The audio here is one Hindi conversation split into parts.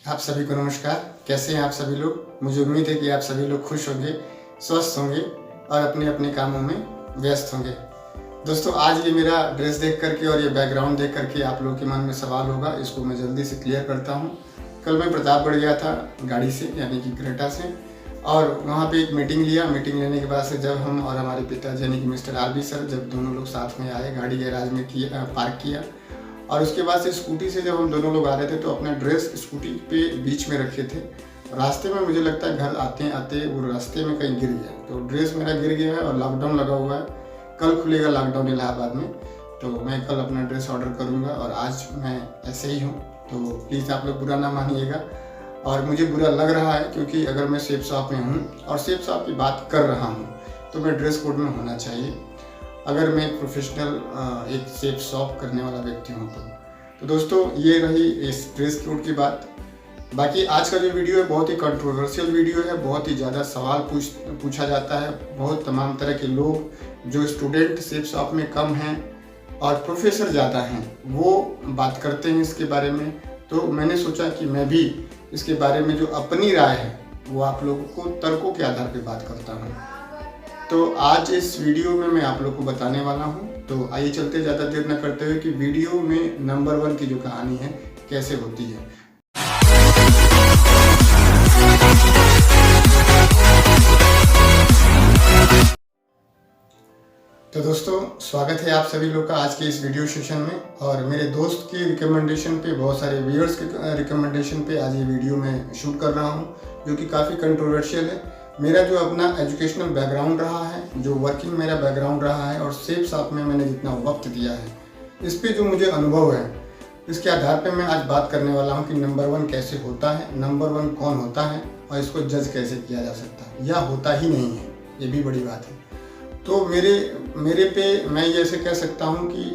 आप सभी को नमस्कार। कैसे हैं आप सभी लोग? मुझे उम्मीद है कि आप सभी लोग खुश होंगे, स्वस्थ होंगे और अपने अपने कामों में व्यस्त होंगे। दोस्तों, आज ये मेरा ड्रेस देख करके और ये बैकग्राउंड देख करके आप लोगों के मन में सवाल होगा, इसको मैं जल्दी से क्लियर करता हूँ। कल मैं प्रतापगढ़ गया था गाड़ी से, यानी कि क्रेटा से, और वहाँ पे एक मीटिंग लिया। मीटिंग लेने के बाद से जब हम और हमारे पिताजी यानी कि मिस्टर आरबी सर, जब दोनों लोग साथ में आए, गाड़ी गैराज में पार्क किया, और उसके बाद से स्कूटी से जब हम दोनों लोग आ रहे थे तो अपना ड्रेस स्कूटी पे बीच में रखे थे। रास्ते में मुझे लगता है घर आते आते वो रास्ते में कहीं गिर गया, तो ड्रेस मेरा गिर गया है और लॉकडाउन लगा हुआ है। कल खुलेगा लॉकडाउन इलाहाबाद में, तो मैं कल अपना ड्रेस ऑर्डर करूँगा और आज मैं ऐसे ही हूँ, तो प्लीज़ आप लोग बुरा ना मानिएगा। और मुझे बुरा लग रहा है क्योंकि अगर मैं सेफ शॉप में हूँ और सेफ शॉप की बात कर रहा हूँ तो मैं ड्रेस कोड में होना चाहिए, अगर मैं एक प्रोफेशनल एक सेफ शॉप करने वाला व्यक्ति हूँ तो दोस्तों ये रही इस ड्रेस कोड की बात। बाकी आज का जो वीडियो है बहुत ही कंट्रोवर्शियल वीडियो है, बहुत ही ज़्यादा सवाल पूछा जाता है। बहुत तमाम तरह के लोग, जो स्टूडेंट सेफ शॉप में कम हैं और प्रोफेसर ज़्यादा हैं, वो बात करते हैं इसके बारे में। तो मैंने सोचा कि मैं भी इसके बारे में जो अपनी राय है वो आप लोगों को तर्कों के आधार पर बात करता हूँ। तो आज इस वीडियो में मैं आप लोग को बताने वाला हूँ। तो आइए चलते, ज़्यादा देर न करते हुए, कि वीडियो में नंबर 1 की जो कहानी है कैसे होती है। तो दोस्तों, स्वागत है आप सभी लोग का आज के इस वीडियो सेशन में। और मेरे दोस्त की रिकमेंडेशन पे, बहुत सारे व्यूअर्स के रिकमेंडेशन पे आज ये वीडियो मैं शूट कर रहा हूँ, जो कि काफ़ी कंट्रोवर्शियल है। मेरा जो अपना एजुकेशनल बैकग्राउंड रहा है, जो वर्किंग मेरा बैकग्राउंड रहा है, और सेफ शॉप में मैंने जितना वक्त दिया है, इस पे जो मुझे अनुभव है, इसके आधार पे मैं आज बात करने वाला हूँ कि नंबर 1 कैसे होता है, नंबर 1 कौन होता है और इसको जज कैसे किया जा सकता है, या होता ही नहीं है, ये भी बड़ी बात है। तो मेरे पे मैं ये ऐसे कह सकता हूँ कि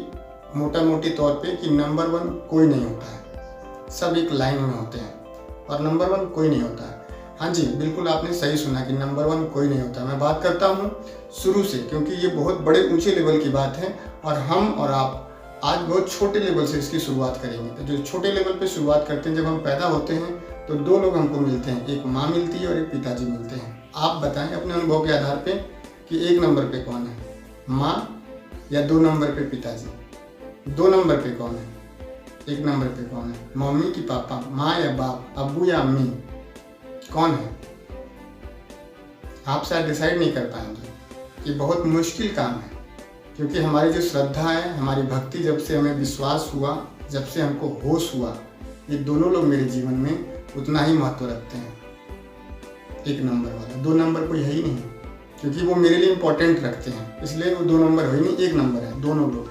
मोटा मोटी तौर पे कि नंबर 1 कोई नहीं होता है, सब एक लाइन में होते हैं और नंबर 1 कोई नहीं होता है। हाँ जी, बिल्कुल आपने सही सुना कि नंबर 1 कोई नहीं होता। मैं बात करता हूँ शुरू से, क्योंकि ये बहुत बड़े ऊंचे लेवल की बात है और हम और आप आज बहुत छोटे लेवल से इसकी शुरुआत करेंगे। तो जो छोटे लेवल पे शुरुआत करते हैं, जब हम पैदा होते हैं तो 2 लोग हमको मिलते हैं, एक माँ मिलती है और एक पिताजी मिलते हैं। आप बताएं अपने अनुभव के आधार पे कि 1 नंबर पे कौन है, माँ या 2 नंबर पे पिताजी? 2 नंबर पे कौन है? 1 नंबर पे कौन है? मम्मी की पापा, माँ या बाप, अब्बू या अम्मी, कौन है? आप शायद डिसाइड नहीं कर पाएंगे। ये बहुत मुश्किल काम है, क्योंकि हमारी जो श्रद्धा है, हमारी भक्ति, जब से हमें विश्वास हुआ, जब से हमको होश हुआ, ये दोनों लोग मेरे जीवन में उतना ही महत्व रखते हैं। 1 नंबर वाला, 2 नंबर कोई है ही नहीं, क्योंकि वो मेरे लिए इम्पोर्टेंट रखते हैं, इसलिए वो 2 नंबर है ही नहीं, 1 नंबर है दोनों लोग।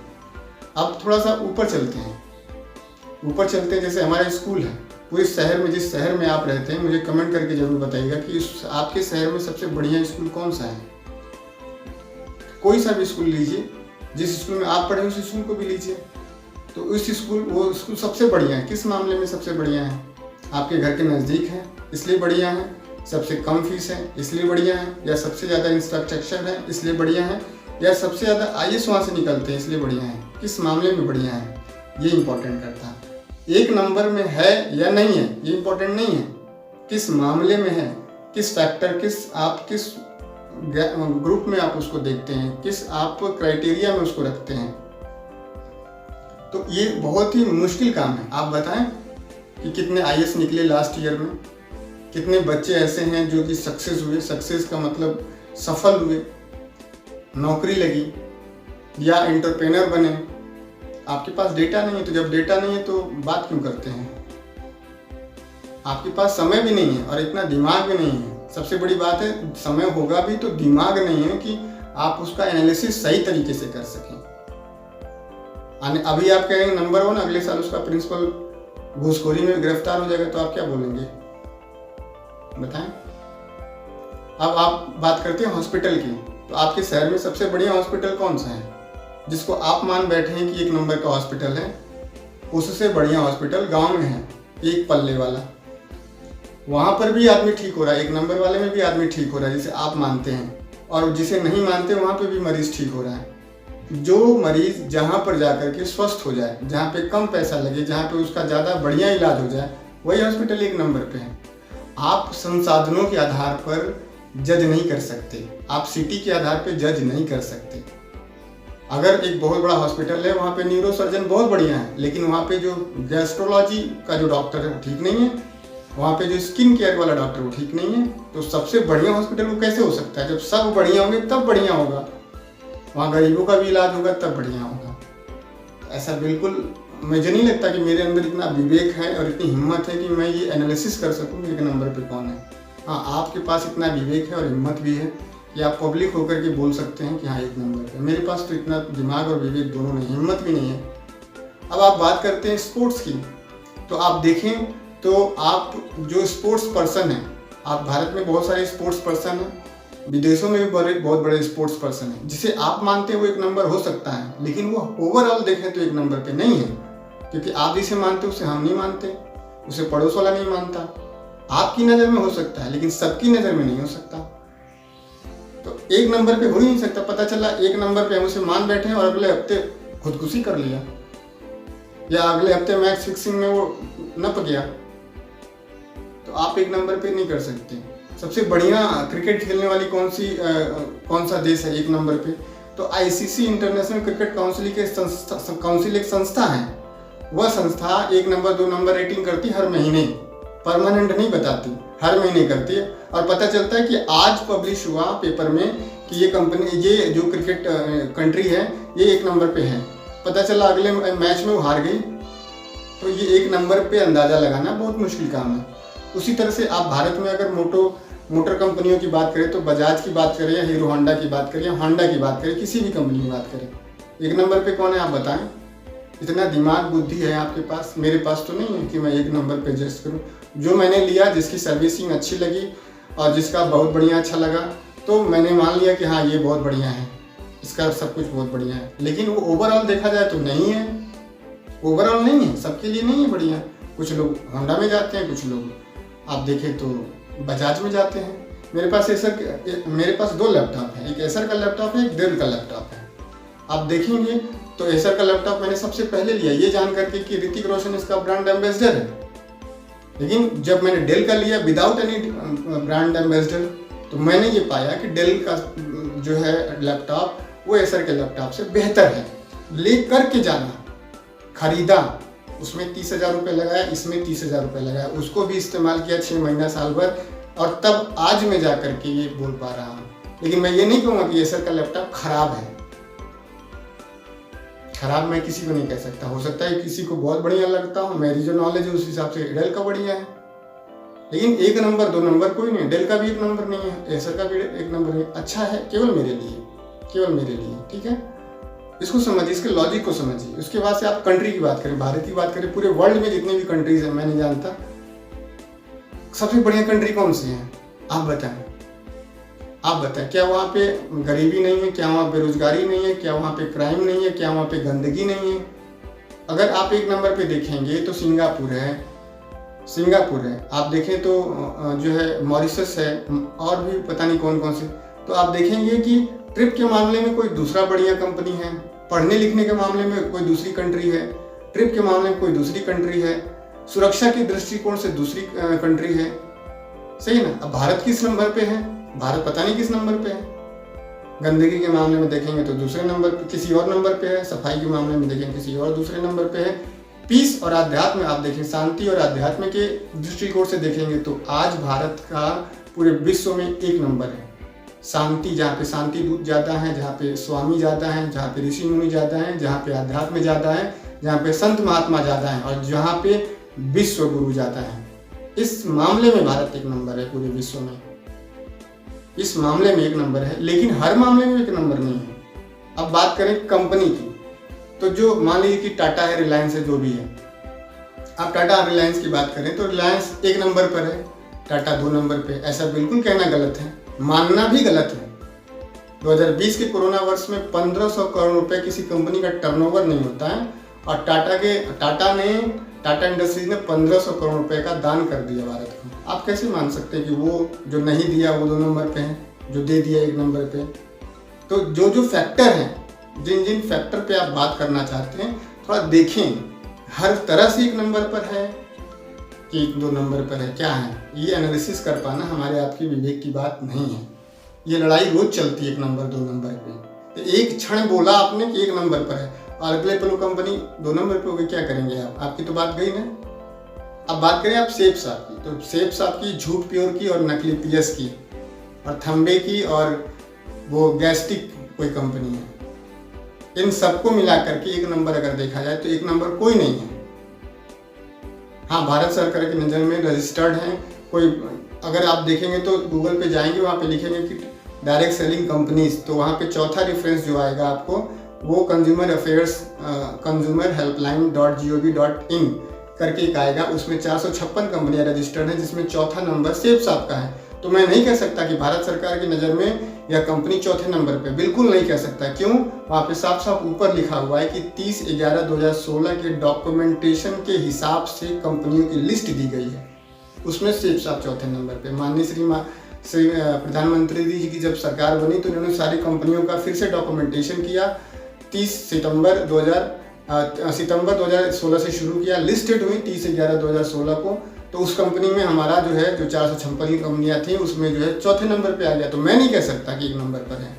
अब थोड़ा सा ऊपर चलते हैं, जैसे हमारा स्कूल है। पूरे शहर में, जिस शहर में आप रहते हैं, मुझे कमेंट करके जरूर बताइएगा कि आपके शहर में सबसे बढ़िया स्कूल कौन सा है। कोई सा भी स्कूल लीजिए, जिस स्कूल में आप पढ़े उस स्कूल को भी लीजिए, तो वो स्कूल सबसे बढ़िया है। किस मामले में सबसे बढ़िया है? आपके घर के नज़दीक है इसलिए बढ़िया है, सबसे कम फीस है इसलिए बढ़िया है, या सबसे ज़्यादा इंफ्रास्ट्रक्चर है इसलिए बढ़िया है, या सबसे ज़्यादा आईएएस वहाँ से निकलते हैं इसलिए बढ़िया है? किस मामले में बढ़िया है, ये इंपॉर्टेंट करता है। 1 नंबर में है या नहीं है ये इंपॉर्टेंट नहीं है, किस मामले में है, किस फैक्टर, किस ग्रुप में आप उसको देखते हैं, किस आप क्राइटेरिया में उसको रखते हैं। तो ये बहुत ही मुश्किल काम है। आप बताएं कि कितने आईएएस निकले लास्ट ईयर में, कितने बच्चे ऐसे हैं जो कि सक्सेस हुए, सक्सेस का मतलब सफल हुए, नौकरी लगी या एंटरप्रेन्योर बने। आपके पास डेटा नहीं है, तो जब डेटा नहीं है तो बात क्यों करते हैं? आपके पास समय भी नहीं है और इतना दिमाग भी नहीं है। सबसे बड़ी बात है, समय होगा भी तो दिमाग नहीं है कि आप उसका एनालिसिस सही तरीके से कर सकें। अभी आप कहेंगे नंबर 1, अगले साल उसका प्रिंसिपल घूसखोरी में गिरफ्तार हो जाएगा, तो आप क्या बोलेंगे बताएं? अब आप बात करते हैं हॉस्पिटल की, तो आपके शहर में सबसे बढ़िया हॉस्पिटल कौन सा है, जिसको आप मान बैठे हैं कि 1 नंबर का हॉस्पिटल है? उससे बढ़िया हॉस्पिटल गांव में है, 1 पल्ले वाला। वहाँ पर भी आदमी ठीक हो रहा है, 1 नंबर वाले में भी आदमी ठीक हो रहा है, जिसे आप मानते हैं, और जिसे नहीं मानते वहाँ पे भी मरीज ठीक हो रहा है। जो मरीज जहाँ पर जाकर के स्वस्थ हो जाए, जहाँ पे कम पैसा लगे, जहाँ पे उसका ज़्यादा बढ़िया इलाज हो जाए, वही हॉस्पिटल एक नंबर पे है। आप संसाधनों के आधार पर जज नहीं कर सकते, आप सिटी के आधार पर जज नहीं कर सकते। अगर एक बहुत बड़ा हॉस्पिटल है, वहाँ पे न्यूरो सर्जन बहुत बढ़िया है, लेकिन वहाँ पे जो गैस्ट्रोलॉजी का जो डॉक्टर है वो ठीक नहीं है, वहाँ पे जो स्किन केयर वाला डॉक्टर वो ठीक नहीं है, तो सबसे बढ़िया हॉस्पिटल वो कैसे हो सकता है? जब सब बढ़िया होंगे तब बढ़िया होगा, वहाँ गरीबों का भी इलाज होगा तब बढ़िया होगा। ऐसा बिल्कुल मुझे नहीं लगता कि मेरे अंदर इतना विवेक है और इतनी हिम्मत है कि मैं ये एनालिसिस कर सकूँ कि एक नंबर पे कौन है। हाँ, आपके पास इतना विवेक है और हिम्मत भी है कि आप पब्लिक होकर के बोल सकते हैं कि हाँ एक नंबर पे। मेरे पास तो इतना दिमाग और विवेक दोनों नहीं, हिम्मत भी नहीं है। अब आप बात करते हैं स्पोर्ट्स की, तो आप देखें तो आप जो स्पोर्ट्स पर्सन हैं, आप भारत में बहुत सारे स्पोर्ट्स पर्सन हैं, विदेशों में भी बहुत बड़े स्पोर्ट्स पर्सन हैं, जिसे आप मानते हैं वो एक नंबर हो सकता है, लेकिन वो ओवरऑल देखें तो एक नंबर पे नहीं है, क्योंकि आप जिसे मानते हैं उसे हम नहीं मानते, उसे पड़ोस वाला नहीं मानता। आपकी नज़र में हो सकता है लेकिन सबकी नज़र में नहीं हो सकता, तो एक नंबर पे हो ही नहीं सकता। पता चला एक नंबर पे हम उसे मान बैठे हैं और अगले हफ्ते खुदकुशी कर लिया, या अगले हफ्ते मैच फिक्सिंग में वो नप गया, तो आप एक नंबर पे नहीं कर सकते। सबसे बढ़िया क्रिकेट खेलने वाली कौन सा देश है एक नंबर पे? तो आईसीसी इंटरनेशनल क्रिकेट काउंसिल एक संस्था है, वह संस्था 1 नंबर 2 नंबर रेटिंग करती हर महीने, परमानेंट नहीं बताती, हर महीने करती है, और पता चलता है कि आज पब्लिश हुआ पेपर में कि ये कंपनी, ये जो क्रिकेट कंट्री है ये 1 नंबर पे है। पता चला अगले मैच में वो हार गई, तो ये 1 नंबर पे अंदाज़ा लगाना बहुत मुश्किल काम है। उसी तरह से आप भारत में अगर मोटर कंपनियों की बात करें तो बजाज की बात करें या हीरो होंडा की बात करें या होंडा की बात करें, किसी भी कंपनी की बात करें, 1 नंबर पे कौन है आप बताएं? इतना दिमाग बुद्धि है आपके पास, मेरे पास तो नहीं है कि मैं 1 नंबर पे एडजस्ट करूँ। जो मैंने लिया, जिसकी सर्विसिंग अच्छी लगी और जिसका बहुत बढ़िया अच्छा लगा, तो मैंने मान लिया कि हाँ ये बहुत बढ़िया है, इसका सब कुछ बहुत बढ़िया है, लेकिन वो ओवरऑल देखा जाए तो नहीं है, ओवरऑल नहीं है, सबके लिए नहीं है बढ़िया। कुछ लोग होंडा में जाते हैं, कुछ लोग आप देखें तो बजाज में जाते हैं। मेरे पास 2 लैपटॉप हैं, एक एसर का लैपटॉप है, एक डेल का लैपटॉप है। आप देखेंगे तो एसर का लैपटॉप मैंने सबसे पहले लिया ये जान करके कि ऋतिक रोशन इसका ब्रांड एम्बेसडर है, लेकिन जब मैंने डेल का लिया विदाउट एनी ब्रांड एम्बेसडर, तो मैंने ये पाया कि डेल का जो है लैपटॉप वो एसर के लैपटॉप से बेहतर है। ले करके जाना, खरीदा, उसमें 30,000 रुपये लगाया, इसमें 30,000 रुपये लगाया, उसको भी इस्तेमाल किया 6 महीना साल भर, और तब आज मैं जा करके ये बोल पा रहा हूँ। लेकिन मैं ये नहीं कहूँगा कि एसर का लैपटॉप खराब है, खराब मैं किसी को नहीं कह सकता। हो सकता है किसी को बहुत बढ़िया लगता हो, मेरी जो नॉलेज है उस हिसाब से डेल का बढ़िया है, लेकिन 1 नंबर 2 नंबर कोई नहीं, डेल का भी 1 नंबर नहीं है, एसर का भी 1 नंबर नहीं, अच्छा है केवल मेरे लिए, ठीक है। इसको समझिए, इसके लॉजिक को समझिए। उसके बाद से आप कंट्री की बात करें, भारत की बात करें, पूरे वर्ल्ड में जितने भी कंट्रीज हैं मैं नहीं जानता सबसे बढ़िया कंट्री कौन सी है, आप बताएं। क्या वहाँ पे गरीबी नहीं है? क्या वहाँ पे रोजगारी नहीं है? क्या वहाँ पे क्राइम नहीं है? क्या वहाँ पे गंदगी नहीं है? अगर आप 1 नंबर पे देखेंगे तो सिंगापुर है, आप देखें तो जो है मॉरिशस है, और भी पता नहीं कौन कौन से। तो आप देखेंगे कि ट्रिप के मामले में कोई दूसरा बढ़िया कंपनी है, पढ़ने लिखने के मामले में कोई दूसरी कंट्री है, ट्रिप के मामले में कोई दूसरी कंट्री है, सुरक्षा के दृष्टिकोण से दूसरी कंट्री है, सही ना। अब भारत किस नंबर पे है? भारत पता नहीं किस नंबर पे है। गंदगी के मामले में देखेंगे तो दूसरे नंबर पे, किसी और नंबर पे है। सफाई के मामले में देखेंगे किसी और दूसरे नंबर पे है। पीस और अध्यात्म आप देखें, शांति और अध्यात्म के दृष्टिकोण से देखेंगे तो आज भारत का पूरे विश्व में 1 नंबर है। शांति, जहाँ पे शांति दूत ज़्यादा है, जहाँ पे स्वामी ज़्यादा हैं, जहाँ पे ऋषि मुनि ज़्यादा हैं, जहाँ पे अध्यात्म ज़्यादा है, जहाँ पे संत महात्मा ज़्यादा हैं, और जहाँ पे विश्व गुरु ज़्यादा है। इस मामले में भारत 1 नंबर है पूरे विश्व में, इस मामले में 1 नंबर है, लेकिन हर मामले में 1 नंबर नहीं है। अब बात करें कंपनी की, तो जो मान लीजिए कि टाटा है, रिलायंस है, जो भी है, आप टाटा रिलायंस की बात करें तो रिलायंस 1 नंबर पर है, टाटा 2 नंबर पे। ऐसा बिल्कुल कहना गलत है, मानना भी गलत है। 2020 के कोरोना वर्ष में 1500 करोड़ रुपए किसी कंपनी का टर्नओवर नहीं होता है, और टाटा इंडस्ट्रीज ने 1500 करोड़ रुपए का दान कर दिया भारत को। आप कैसे मान सकते हैं कि वो जो नहीं दिया वो 2 नंबर पे है, जो दे दिया 1 नंबर पे? तो जो फैक्टर हैं, जिन फैक्टर पे आप बात करना चाहते हैं, थोड़ा देखें, हर तरह से 1 नंबर पर है, कि 1-2 नंबर पर है, क्या है, ये एनालिसिस कर पाना हमारे आपके विवेक की बात नहीं है। ये लड़ाई रोज चलती है 1 नंबर 2 नंबर पे। तो एक क्षण बोला आपने कि 1 नंबर पर है और अगले पल कंपनी 2 नंबर पे हो गई, क्या करेंगे आप? आपकी तो बात गई ना। अब बात करें आप सेफ साहब की, तो सेफ साहब की झूठ प्योर की और नकली पीएस की और थम्बे की और वो गैस्टिक कोई कंपनी है, इन सबको मिला करके 1 नंबर अगर देखा जाए तो 1 नंबर कोई नहीं है। हाँ, भारत सरकार की नज़र में रजिस्टर्ड हैं कोई, अगर आप देखेंगे तो गूगल पे जाएंगे, वहाँ पे लिखेंगे कि डायरेक्ट सेलिंग कंपनीज, तो वहाँ पे चौथा रेफरेंस जो आएगा आपको वो कंज्यूमर अफेयर्स consumerhelpline.gov.in करके एक आएगा। उसमें 456 कंपनियां रजिस्टर्ड हैं, जिसमें चौथा नंबर सेफ साहब का है। तो मैं नहीं कह सकता कि भारत सरकार की नज़र में यह कंपनी चौथे नंबर पे, बिल्कुल नहीं कह सकता। क्यों? वहाँ पे साफ साफ ऊपर लिखा हुआ है कि 30/11/2016 के डॉक्यूमेंटेशन के हिसाब से कंपनियों की लिस्ट दी गई है, उसमें सेफ साहब चौथे नंबर पे। माननीय श्री प्रधानमंत्री जी की जब सरकार बनी तो उन्होंने सारी कंपनियों का फिर से डॉक्यूमेंटेशन किया। 30 सितंबर 2016 से शुरू किया, लिस्टेड हुई 30/11/2016 को। तो उस कंपनी में हमारा जो है, जो 456 कंपनियां थी, उसमें जो है चौथे नंबर पे आ गया। तो मैं नहीं कह सकता कि 1 नंबर पर है,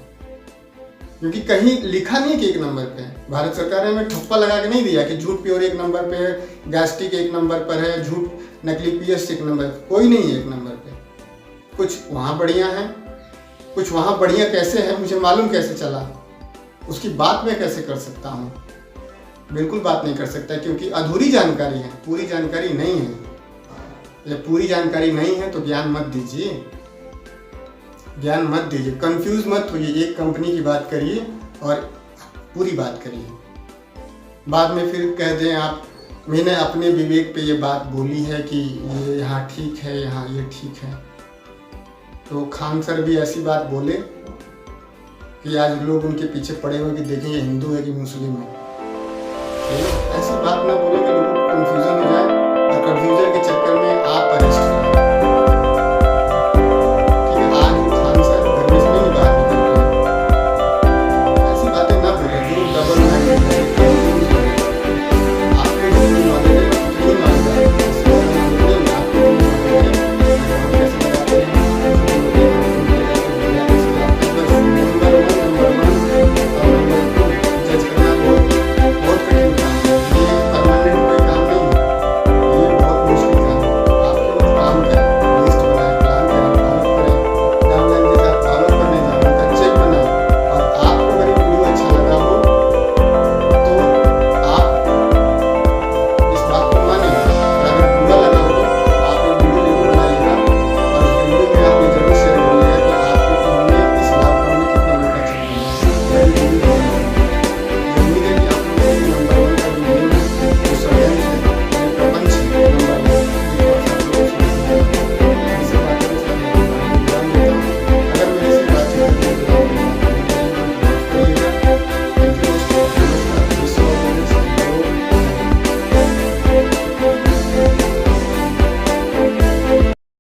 क्योंकि कहीं लिखा नहीं कि 1 नंबर पे है। भारत सरकार ने हमें ठप्पा लगा के नहीं दिया कि झूठ प्योर 1 नंबर पे है, गैस्ट्रिक 1 नंबर पर है, झूठ नकली पीएस 1 नंबर, कोई नहीं है 1 नंबर पे। कुछ वहाँ बढ़िया है, कुछ वहाँ बढ़िया कैसे है मुझे मालूम कैसे चला, उसकी बात मैं कैसे कर सकता हूँ? बिल्कुल बात नहीं कर सकता, क्योंकि अधूरी जानकारी है, पूरी जानकारी नहीं है। जब पूरी जानकारी नहीं है तो ज्ञान मत दीजिए, ज्ञान मत दीजिए, कंफ्यूज मत होइए। एक कंपनी की बात करिए और पूरी बात करिए, बाद में फिर कह दें आप मैंने अपने विवेक पे ये बात बोली है कि ये यहाँ ठीक है, यहाँ ये ठीक है। तो खान सर भी ऐसी बात बोले कि आज लोग उनके पीछे पड़े हुए कि देखें ये हिंदू है कि मुस्लिम है। ऐसी बात ना बोले कि लोगों को कंफ्यूजन